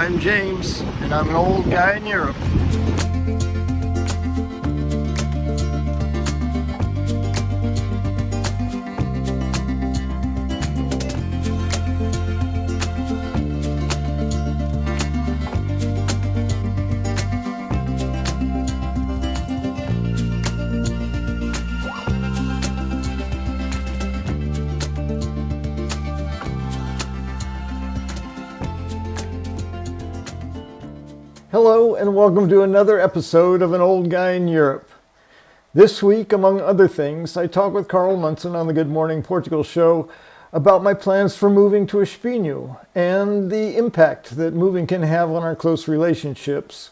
I'm James, and I'm an old guy in Europe. Hello and welcome to another episode of An Old Guy in Europe. This week, among other things, I talk with Carl Munson on the Good Morning Portugal Show about my plans for moving to Espinho and the impact that moving can have on our close relationships.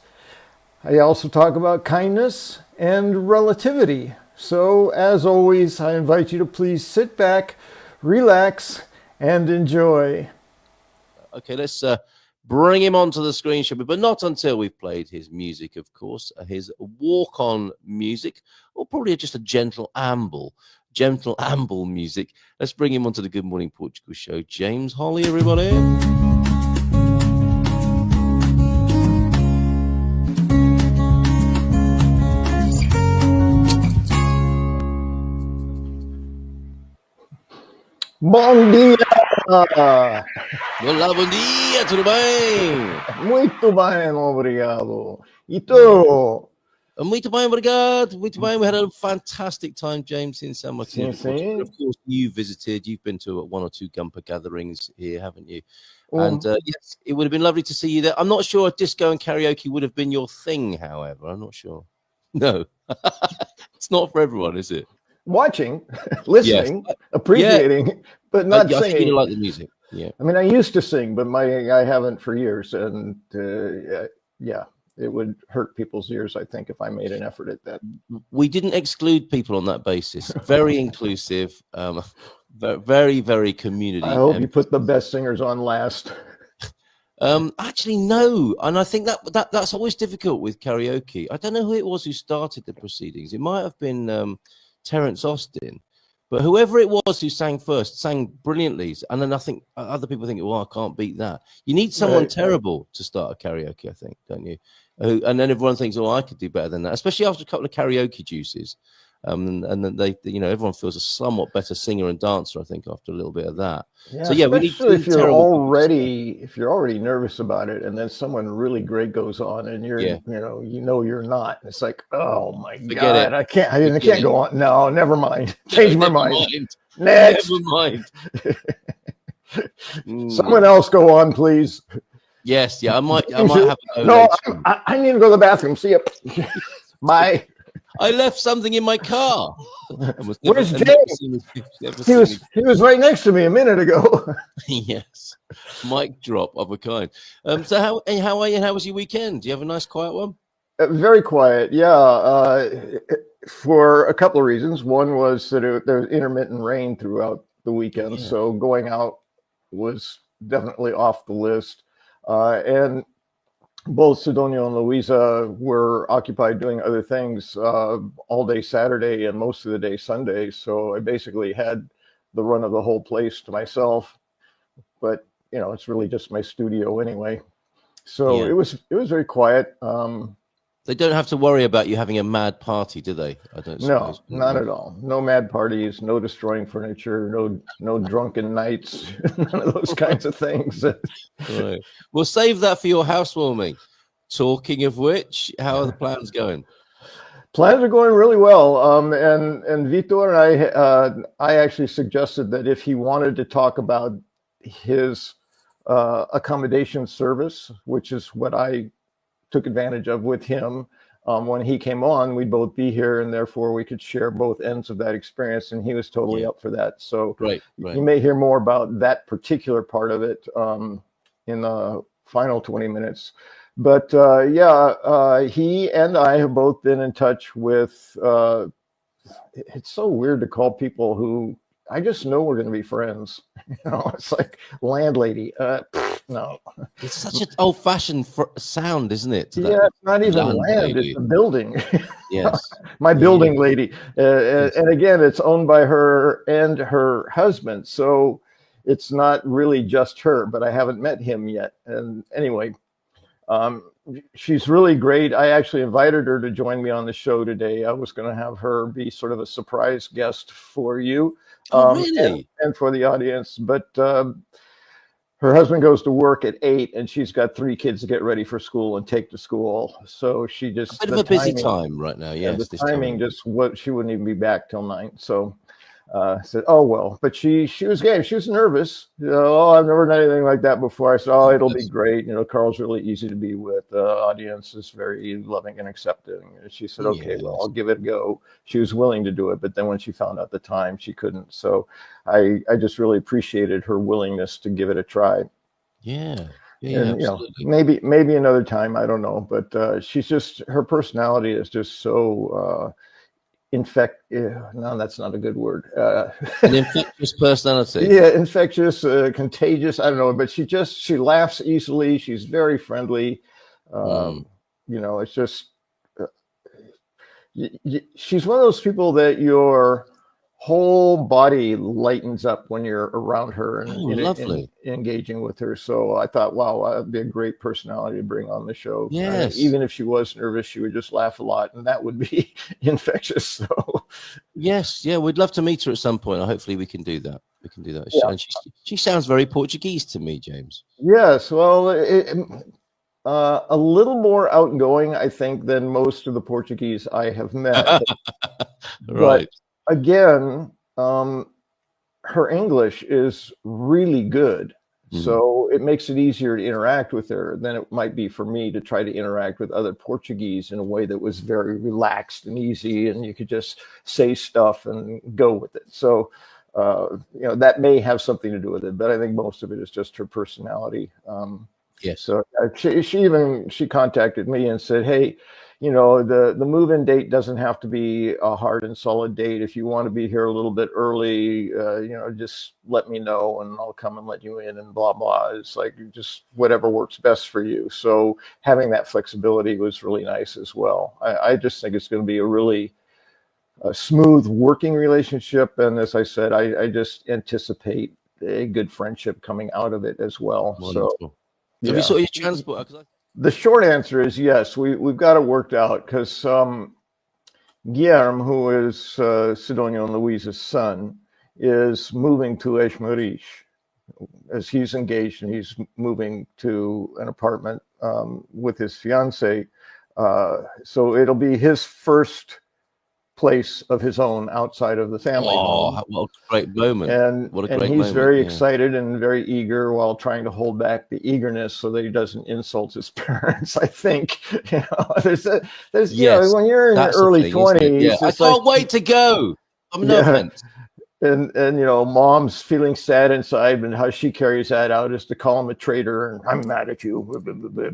I also talk about kindness and relativity. So, as always, I invite you to please sit back, relax, and enjoy. Okay, let's bring him onto the screen, shall we? But not until we've played his music, of course, his walk-on music, or probably just a gentle amble music. Let's bring him onto the Good Morning Portugal Show. James Holly, everybody. Bom dia! Olá, bom dia, tudo bem? Muito bem, obrigado. E tu? Muito bem, obrigado. Muito bem. We had a fantastic time, James, in San Martin. Of course, you visited. You've been to one or two Gumper gatherings here, haven't you? And yes, it would have been lovely to see you there. I'm not sure if disco and karaoke would have been your thing, however. I'm not sure. No. It's not for everyone, is it? Watching, listening, appreciating, but not singing. I think you like the music. Yeah. I mean, I used to sing, but I haven't for years. And yeah, it would hurt people's ears, I think, if I made an effort at that. We didn't exclude people on that basis. Very inclusive, very, very community. I hope you put the best singers on last. Actually, no. And I think that's always difficult with karaoke. I don't know who it was who started the proceedings. It might have been Terence Austin. But whoever it was who sang first sang brilliantly. And then I think other people think, well, I can't beat that. You need someone terrible to start a karaoke, I think, don't you? And then everyone thinks, oh, I could do better than that, especially after a couple of karaoke juices. And then they, everyone feels a somewhat better singer and dancer, I think, after a little bit of that. Yeah, so yeah, we need if you're already nervous about it, and then someone really great goes on, and you're you're not. It's like, oh my God, I can't go on. No, never mind. Change my mind. Next. Never mind. Someone else go on, please. Yes, yeah, I might have a go. No, I need to go to the bathroom. See you. Bye. I left something in my car. Where's James? He was right next to me a minute ago. Yes, mic drop of a kind. So how are you? How was your weekend? Do you have a nice quiet one? Very quiet, yeah. For a couple of reasons. One was that there was intermittent rain throughout the weekend, so going out was definitely off the list. And both Sidonio and Luisa were occupied doing other things all day Saturday and most of the day Sunday. So I basically had the run of the whole place to myself. But it's really just my studio anyway. So it was very quiet. They don't have to worry about you having a mad party, do they? I don't suppose. No, not at all. No mad parties, no destroying furniture, no drunken nights, none of those kinds of things. Right. We'll save that for your housewarming. Talking of which, how are the plans going? Plans are going really well. And Vitor and I actually suggested that if he wanted to talk about his accommodation service, which is what I took advantage of with him when he came on, we'd both be here, and therefore we could share both ends of that experience, and he was totally up for that. So right. You may hear more about that particular part of it in the final 20 minutes. But he and I have both been in touch with it's so weird to call people who I just know we're going to be friends. It's like landlady. No, it's such an old-fashioned sound, isn't it? Yeah, it's not even land; it's a building. Yes, my building lady. And again, it's owned by her and her husband, so it's not really just her. But I haven't met him yet. And anyway, She's really great. I actually invited her to join me on the show today. I was going to have her be sort of a surprise guest for you, Oh, really? and for the audience. But her husband goes to work at 8, and she's got 3 kids to get ready for school and take to school. So she A just bit of a busy time right now. yeah, Yes, the this timing time. just what she wouldn't even be back till 9. So said, oh, well, but she was game. She was nervous. Oh, I've never done anything like that before. I said, oh, it'll be great. Carl's really easy to be with. The audience is very loving and accepting. And she said, okay, well, I'll give it a go. She was willing to do it. But then when she found out the time, she couldn't. So I just really appreciated her willingness to give it a try. Yeah. And absolutely. maybe another time, I don't know. But she's just, her personality is just so no, that's not a good word. An infectious personality. Yeah, infectious, contagious. I don't know, but she laughs easily. She's very friendly. It's just she's one of those people that your whole body lightens up when you're around her and engaging with her. So I thought, wow, that'd be a great personality to bring on the show. Yes. Even if she was nervous, she would just laugh a lot, and that would be infectious. So yes, yeah, we'd love to meet her at some point. Hopefully we can do that. Yeah. And she sounds very Portuguese to me, James. Yes, well, a little more outgoing, I think, than most of the Portuguese I have met. Right. But again, her English is really good. So it makes it easier to interact with her than it might be for me to try to interact with other Portuguese in a way that was very relaxed and easy, and you could just say stuff and go with it. So, that may have something to do with it, but I think most of it is just her personality. Yes. So she contacted me and said, hey, the move-in date doesn't have to be a hard and solid date. If you want to be here a little bit early, just let me know and I'll come and let you in and blah, blah. It's like just whatever works best for you. So having that flexibility was really nice as well. I just think it's going to be a really smooth working relationship. And as I said, I just anticipate a good friendship coming out of it as well. Wonderful. So have you sorted your transport? The short answer is yes. We've got it worked out because Guillermo, who is Sidonio and Louisa's son, is moving to Espinho. As he's engaged and he's moving to an apartment with his fiance. So it'll be his first place of his own outside of the family home. What a great moment. And he's very excited and very eager while trying to hold back the eagerness so that he doesn't insult his parents. I think, there's when you're in your early 20s, I can't wait to go. No offense. And mom's feeling sad inside, and how she carries that out is to call him a traitor and I'm mad at you,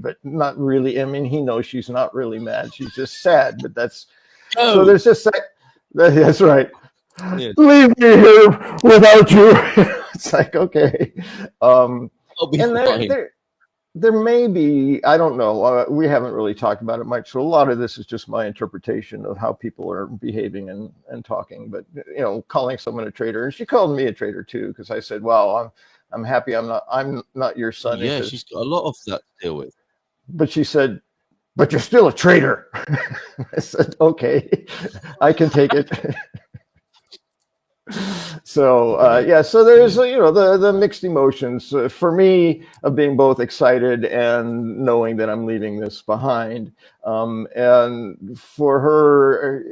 but not really. I mean, he knows she's not really mad. She's just sad, but that's so there's just that's right. Yes. Leave me here without you. It's like, okay. And there may be, I don't know. We haven't really talked about it much. So a lot of this is just my interpretation of how people are behaving and talking. But, calling someone a traitor. And she called me a traitor, too, because I said, well, I'm happy I'm not your son. Yeah, she's got a lot of that to deal with. But she said, but you're still a traitor. I said, okay, I can take it. So so there's the mixed emotions for me of being both excited and knowing that I'm leaving this behind, and for her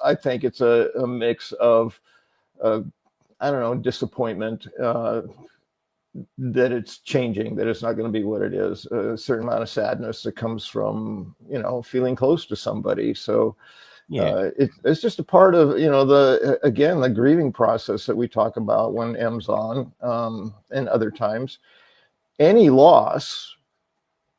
I think it's a mix of I don't know, disappointment that it's changing, that it's not going to be what it is, a certain amount of sadness that comes from feeling close to somebody. So it's just a part of the grieving process that we talk about when M's on, and other times. Any loss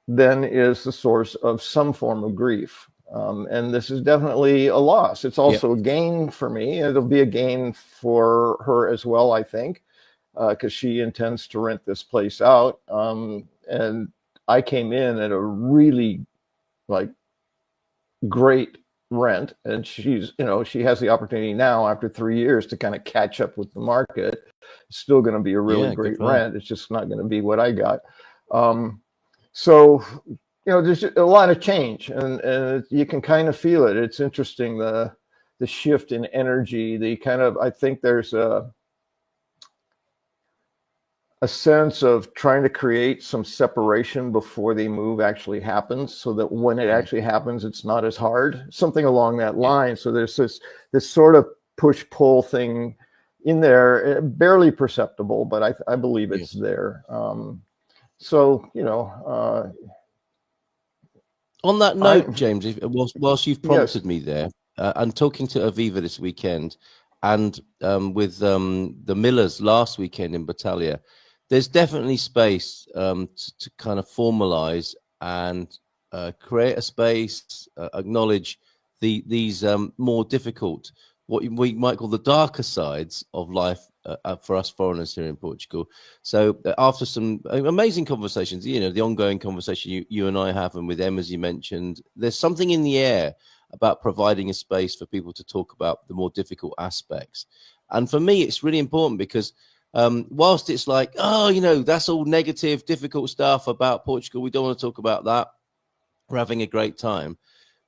then is the source of some form of grief, and this is definitely a loss. It's also a gain for me. It'll be a gain for her as well, I think, because she intends to rent this place out, and I came in at a really great rent, and she's she has the opportunity now after 3 years to kind of catch up with the market. It's still going to be a really great rent. It's just not going to be what I got. So there's a lot of change, and you can kind of feel it. It's interesting, the shift in energy, I think there's a sense of trying to create some separation before the move actually happens, so that when it actually happens, it's not as hard, something along that line. So there's this sort of push-pull thing in there, barely perceptible, but I believe it's there. So, on that note, James, whilst you've prompted me there, I'm talking to Aviva this weekend, and with the Millers last weekend in Battaglia, there's definitely space to kind of formalize and create a space, acknowledge these more difficult, what we might call the darker sides of life for us foreigners here in Portugal. So after some amazing conversations, the ongoing conversation you and I have, and with Em, as you mentioned, there's something in the air about providing a space for people to talk about the more difficult aspects. And for me, it's really important because whilst it's like, that's all negative, difficult stuff about Portugal, we don't want to talk about that, we're having a great time.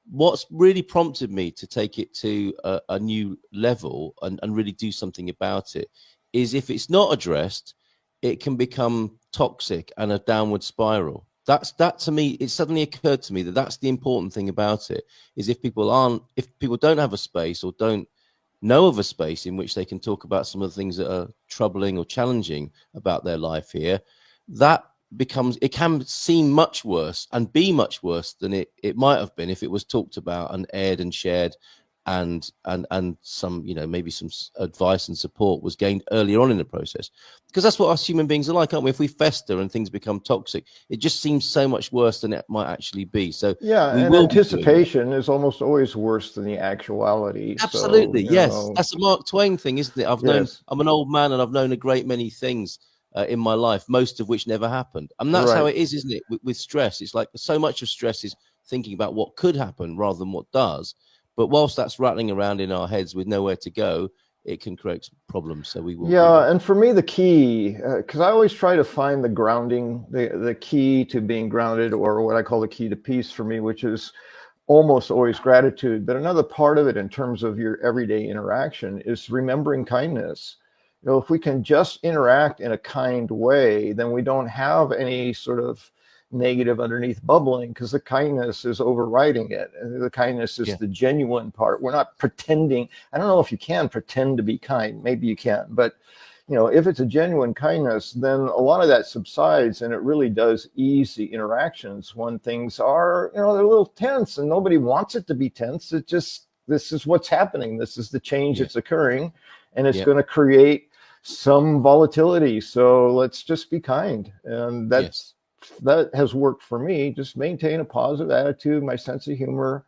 What's really prompted me to take it to a new level and really do something about it is, if it's not addressed, it can become toxic and a downward spiral. That to me, it suddenly occurred to me that's the important thing about it, is if people don't have a space or don't know of a space in which they can talk about some of the things that are troubling or challenging about their life here, it can seem much worse and be much worse than it might have been if it was talked about and aired and shared, and some maybe some advice and support was gained earlier on in the process, because that's what us human beings are like, aren't we? If we fester and things become toxic, it just seems so much worse than it might actually be. So and anticipation is almost always worse than the actuality. Absolutely. So, yes, that's a Mark Twain thing, isn't it? I'm an old man and I've known a great many things in my life, most of which never happened. And that's how it is, isn't it? With stress, it's like so much of stress is thinking about what could happen rather than what does. But whilst that's rattling around in our heads with nowhere to go, it can create problems. So we will. Yeah, and for me, the key, because I always try to find the grounding, the key to being grounded, or what I call the key to peace for me, which is almost always gratitude. But another part of it, in terms of your everyday interaction, is remembering kindness. If we can just interact in a kind way, then we don't have any sort of negative underneath bubbling, because the kindness is overriding it. And the kindness is the genuine part. We're not pretending. I don't know if you can pretend to be kind. Maybe you can. But, if it's a genuine kindness, then a lot of that subsides, and it really does ease the interactions when things are, they're a little tense, and nobody wants it to be tense. This is what's happening. This is the change that's occurring, and it's going to create some volatility. So let's just be kind. And that has worked for me. Just maintain a positive attitude, my sense of humor,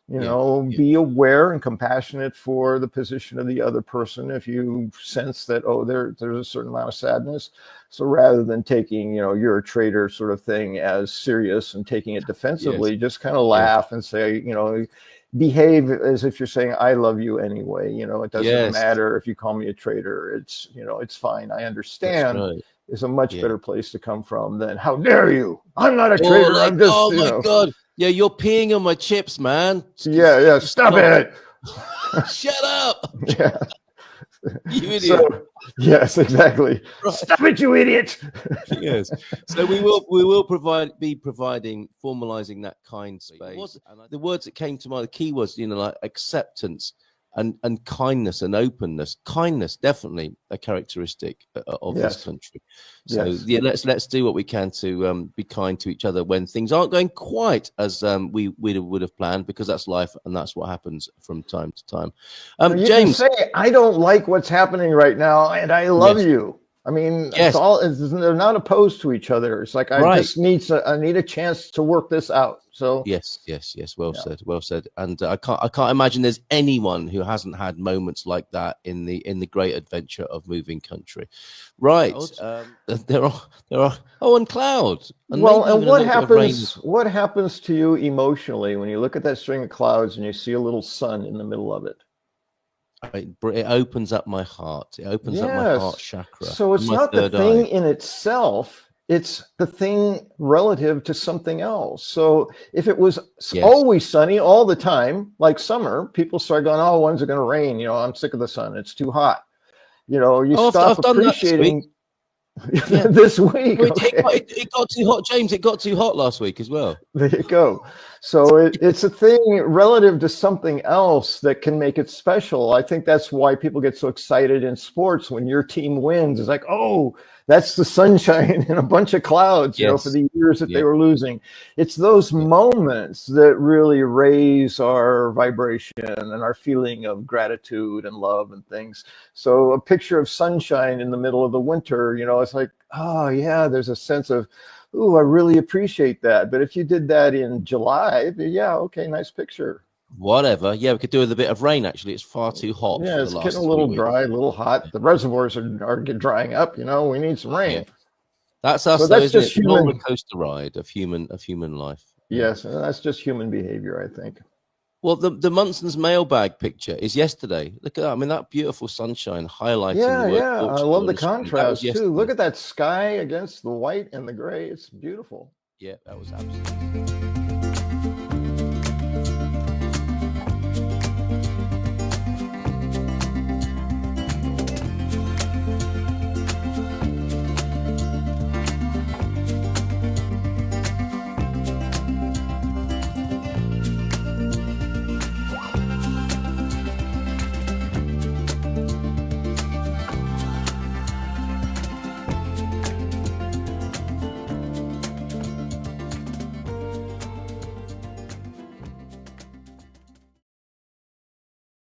be aware and compassionate for the position of the other person. If you sense that, there's a certain amount of sadness. So rather than taking, you're a traitor sort of thing as serious and taking it defensively, just kind of laugh and say, behave as if you're saying, I love you anyway. It doesn't matter if you call me a traitor. It's, it's fine. I understand. Is a much better place to come from than, how dare you? I'm not a traitor. I'm just, my God. Yeah, you're peeing on my chips, man. Stop it. Shut up. Yeah. You idiot. So, yes, exactly. Right. Stop it, you idiot. Yes. So we will be providing, formalizing that kind space. The words that came to mind, the key was, like acceptance and kindness and openness. Kindness, definitely a characteristic of this country. So let's do what we can to be kind to each other when things aren't going quite as we would have planned, because that's life and that's what happens from time to time. You James, can say, I don't like what's happening right now, and I love you. I mean, they're not opposed to each other. It's like, I just need a chance to work this out. So yes. Well said. And I can't imagine there's anyone who hasn't had moments like that in the great adventure of moving country. Right. There are. And cloud. And what happens to you emotionally when you look at that string of clouds and you see a little sun in the middle of it? It opens up my heart. It opens up my heart chakra. So it's not the thing in itself. It's the thing relative to something else. So if it was Yes. always sunny all the time, like summer, people start going, oh, when's it going to rain? You know, I'm sick of the sun. It's too hot. You know, you Oh, stop I've done that this week. appreciating Yeah. this week. It got too hot, James. It got too hot last week as well. There you go. So it's a thing relative to something else that can make it special. I think that's why people get so excited in sports when your team wins. It's like, oh, that's the sunshine in a bunch of clouds, you know, for the years that they were losing. It's those moments that really raise our vibration and our feeling of gratitude and love and things. So a picture of sunshine in the middle of the winter, you know, it's like, oh yeah, there's a sense of, ooh, I really appreciate that. But if you did that in July, yeah, okay, nice picture. Whatever. Yeah, we could do with a bit of rain, actually. It's far too hot. Yeah, for it's the last getting a little 3 weeks. dry, a little hot. The reservoirs are drying up, you know, we need some rain. Yeah. That's us, So though, that's isn't just it? human. Roller coaster ride of human life. Yes, that's just human behavior, I think. Well, the Munson's mailbag picture is yesterday. Look at that. I mean, that beautiful sunshine highlighting the word Yeah. I Portugal love on the screen. contrast too. Yesterday. Look at that sky against the white and the gray. It's beautiful. Yeah, that was absolutely.